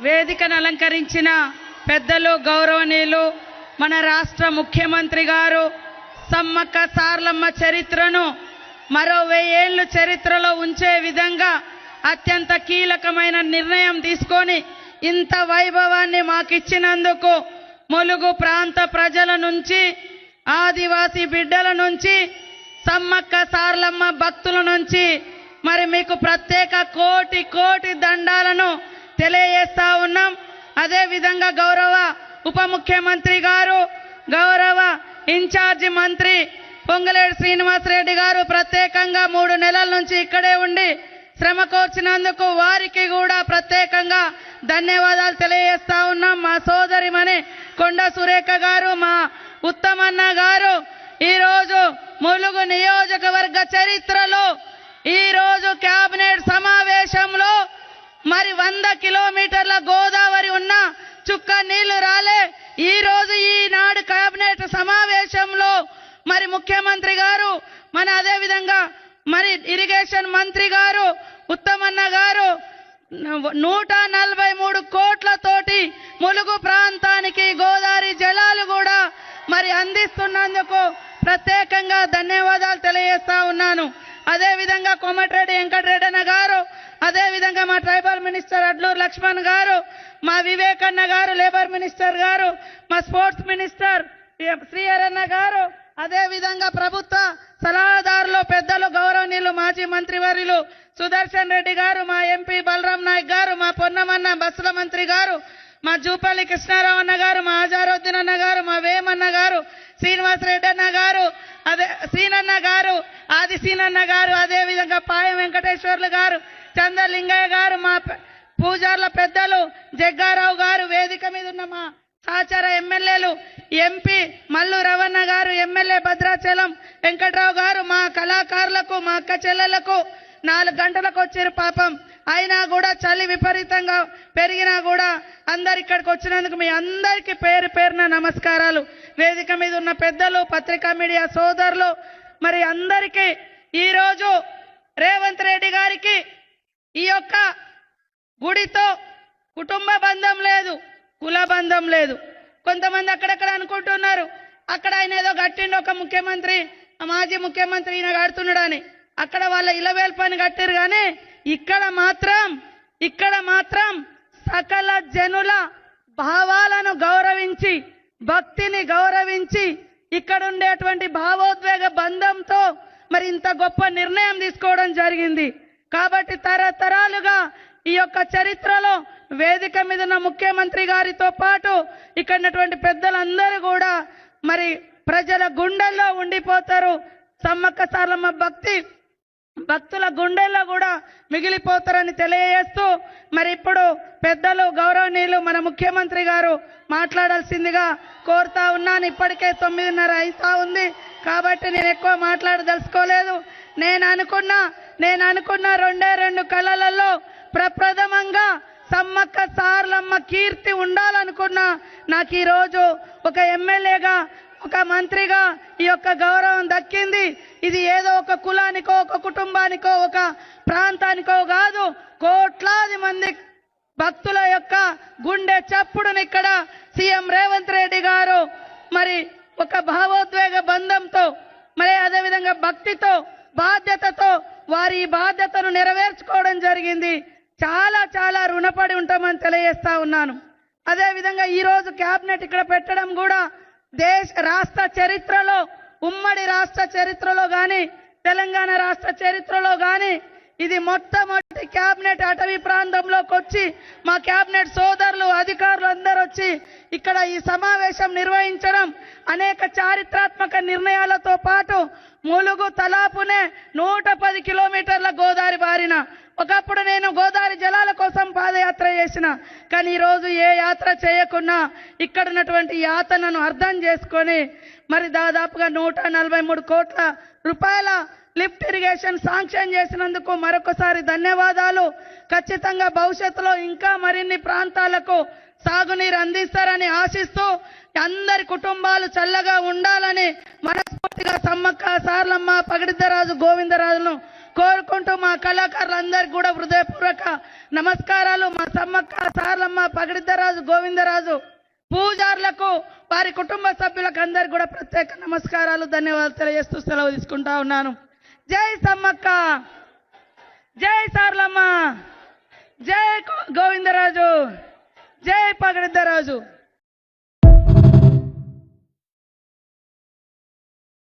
వేదికను అలంకరించిన పెద్దలు గౌరవనీయులు మన రాష్ట్ర ముఖ్యమంత్రి గారు సమ్మక్క సార్లమ్మ చరిత్రను మరో 1000 ఏళ్లు చరిత్రలో ఉంచే విధంగా అత్యంత కీలకమైన నిర్ణయం తీసుకొని ఇంత వైభవాన్ని మాకిచ్చినందుకు ములుగు ప్రాంత ప్రజల నుంచి ఆదివాసీ బిడ్డల నుంచి సమ్మక్క సార్లమ్మ భక్తుల నుంచి మరి మీకు ప్రత్యేక కోటి దండాలను తెలియజేస్తా ఉన్నాం. అదే విధంగా గౌరవ ఉప ముఖ్యమంత్రి గారు గౌరవ ఇన్ఛార్జి మంత్రి పొంగులేటి శ్రీనివాసరెడ్డి గారు ప్రత్యేకంగా 3 నెలల నుంచి ఇక్కడే ఉండి శ్రమ కోర్చినందుకు వారికి కూడా ప్రత్యేకంగా ధన్యవాదాలు తెలియజేస్తా ఉన్నాం. మా సోదరిమణి కొండ సురేఖ గారు, మా ఉత్తమన్న గారు ఈరోజు ములుగు నియోజకవర్గ చరిత్రలో ఈరోజు కేబినెట్ సమావేశంలో మరి 100 కిలోమీటర్ల గోదావరి ఉన్న చుక్క నీళ్లు రాలే. ఈరోజు ఈనాడు కేబినెట్ సమావేశంలో మరి ముఖ్యమంత్రి గారు మన అదే విధంగా మరి ఇరిగేషన్ మంత్రి గారు ఉత్తమన్న గారు 143 కోట్లతోటి ములుగు ప్రాంతానికి గోదావరి జలాలు కూడా మరి అందిస్తున్నందుకు ప్రత్యేకంగా ధన్యవాదాలు తెలియజేస్తా ఉన్నాను. అదే విధంగా కోమటిరెడ్డి వెంకటరెడ్డి అన్న గారు, అదే విధంగా మా ట్రైబల్ మినిస్టర్ అడ్లూరు లక్ష్మణ్ గారు, మా వివేకన్న గారు లేబర్ మినిస్టర్ గారు, మా స్పోర్ట్స్ మినిస్టర్ శ్రీహరన్న గారు, అదే విధంగా ప్రభుత్వ సలహాదారులు పెద్దలు గౌరవనీయులు మాజీ మంత్రివర్యులు సుదర్శన్ రెడ్డి గారు, మా ఎంపీ బలరాం నాయక్ గారు, మా పొన్నమన్న బస్సుల మంత్రి గారు, మా జూపల్లి కృష్ణారావు అన్న గారు, మా ఆజారుద్దీన్ అన్న గారు, మా వేమన్న గారు, శ్రీనివాసరెడ్డి అన్న గారు, అదే సీనన్న గారు, ఆది సీనన్న గారు, అదే విధంగా పాయం వెంకటేశ్వర్లు గారు, చంద్రలింగయ్య గారు, మా పూజార్ల పెద్దలు జగ్గారావు గారు, వేదిక మీద ఉన్న మా సహచర ఎమ్మెల్యేలు ఎంపీ మల్లు రవణ గారు, ఎమ్మెల్యే భద్రాచలం వెంకట్రావు గారు, మా కళాకారులకు మా అక్క చెల్లెలకు 4 గంటలకు వచ్చారు పాపం. అయినా కూడా చలి విపరీతంగా పెరిగినా కూడా అందరు ఇక్కడికి వచ్చినందుకు మీ అందరికీ పేరున నమస్కారాలు. వేదిక మీద ఉన్న పెద్దలు పత్రికా మీడియా సోదరులు మరి అందరికీ ఈరోజు రేవంత్ రెడ్డి గారికి ఈ యొక్క గుడితో కుటుంబ బంధం లేదు, కుల బంధం లేదు. కొంతమంది అక్కడక్కడ అనుకుంటున్నారు అక్కడ ఆయన ఏదో కట్టిండు ఒక ముఖ్యమంత్రి, మాజీ ముఖ్యమంత్రి ఈయన కడుతున్నాడు అని. అక్కడ వాళ్ళ ఇలవేల్ పని కట్టారు కానీ ఇక్కడ మాత్రం సకల జనుల భావాలను గౌరవించి భక్తిని గౌరవించి ఇక్కడ ఉండేటువంటి భావోద్వేగ బంధంతో మరి ఇంత గొప్ప నిర్ణయం తీసుకోవడం జరిగింది. కాబట్టి తరతరాలుగా ఈ యొక్క చరిత్రలో వేదిక మీద ఉన్న ముఖ్యమంత్రి గారితో పాటు ఇక్కడ ఉన్నటువంటి పెద్దలందరూ కూడా మరి ప్రజల గుండెల్లో ఉండిపోతారు. సమ్మక్క సార్లమ్మ భక్తుల గుండెల్లో కూడా మిగిలిపోతారని తెలియజేస్తూ మరి ఇప్పుడు పెద్దలు గౌరవనీయులు మన ముఖ్యమంత్రి గారు మాట్లాడాల్సిందిగా కోరుతా ఉన్నాను. ఇప్పటికే 9:30 అవుతా ఉంది కాబట్టి నేను ఎక్కువ మాట్లాడదలుచుకోలేదు. నేను అనుకున్న 2 కళలలో ప్రప్రథమంగా సమ్మక్క సార్లమ్మ కీర్తి ఉండాలనుకున్నా. నాకు ఈరోజు ఒక ఎమ్మెల్యేగా ఒక మంత్రిగా ఈ యొక్క గౌరవం దక్కింది. ఇది ఏదో ఒక కులానికో ఒక కుటుంబానికో ఒక ప్రాంతానికో కాదు, కోట్లాది మంది భక్తుల యొక్క గుండె చప్పుడుని ఇక్కడ సీఎం రేవంత్ రెడ్డి గారు మరి ఒక భావోద్వేగ బంధంతో మరి అదేవిధంగా భక్తితో బాధ్యతతో వారి ఈ బాధ్యతను నెరవేర్చుకోవడం జరిగింది. చాలా రుణపడి ఉంటామని తెలియజేస్తా ఉన్నాను. అదేవిధంగా ఈరోజు క్యాబినెట్ ఇక్కడ పెట్టడం కూడా రాష్ట్ర చరిత్రలో ఉమ్మడి రాష్ట్ర చరిత్రలో కానీ తెలంగాణ రాష్ట్ర చరిత్రలో కానీ ఇది మొట్టమొదటి క్యాబినెట్ అటవీ ప్రాంతంలోకి వచ్చి మా క్యాబినెట్ సోదరులు అధికారులు అందరూ వచ్చి ఇక్కడ ఈ సమావేశం నిర్వహించడం అనేక చారిత్రాత్మక నిర్ణయాలతో పాటు ములుగు తలాపునే 110 కిలోమీటర్ల గోదావరి బారిన ఒకప్పుడు నేను గోదావరి జలాల కోసం పాదయాత్ర చేసిన. కానీ ఈరోజు ఏ యాత్ర చేయకున్నా ఇక్కడ ఉన్నటువంటి యాతనను అర్థం చేసుకొని మరి దాదాపుగా 143 కోట్ల రూపాయల లిఫ్ట్ ఇరిగేషన్ శాంక్షన్ చేసినందుకు మరొకసారి ధన్యవాదాలు. ఖచ్చితంగా భవిష్యత్తులో ఇంకా మరిన్ని ప్రాంతాలకు సాగునీరు అందిస్తారని ఆశిస్తూ అందరి కుటుంబాలు చల్లగా ఉండాలని మనస్ఫూర్తిగా సమ్మక్క సార్లమ్మ పగిడిద్దరాజు గోవిందరాజును కోరుకుంటూ మా కళాకారులందరికీ కూడా హృదయపూర్వక నమస్కారాలు. మా సమ్మక్క సార్లమ్మ పగిడిద్దరాజు గోవిందరాజు పూజారులకు వారి కుటుంబ సభ్యులకు అందరికీ కూడా ప్రత్యేక నమస్కారాలు, ధన్యవాదాలు తెలియజేస్తూ సెలవు తీసుకుంటా ఉన్నాను. జై సమ్మక్క, జై సార్లమ్మ, జై గోవిందరాజు, జై పగిడిద్దరాజు.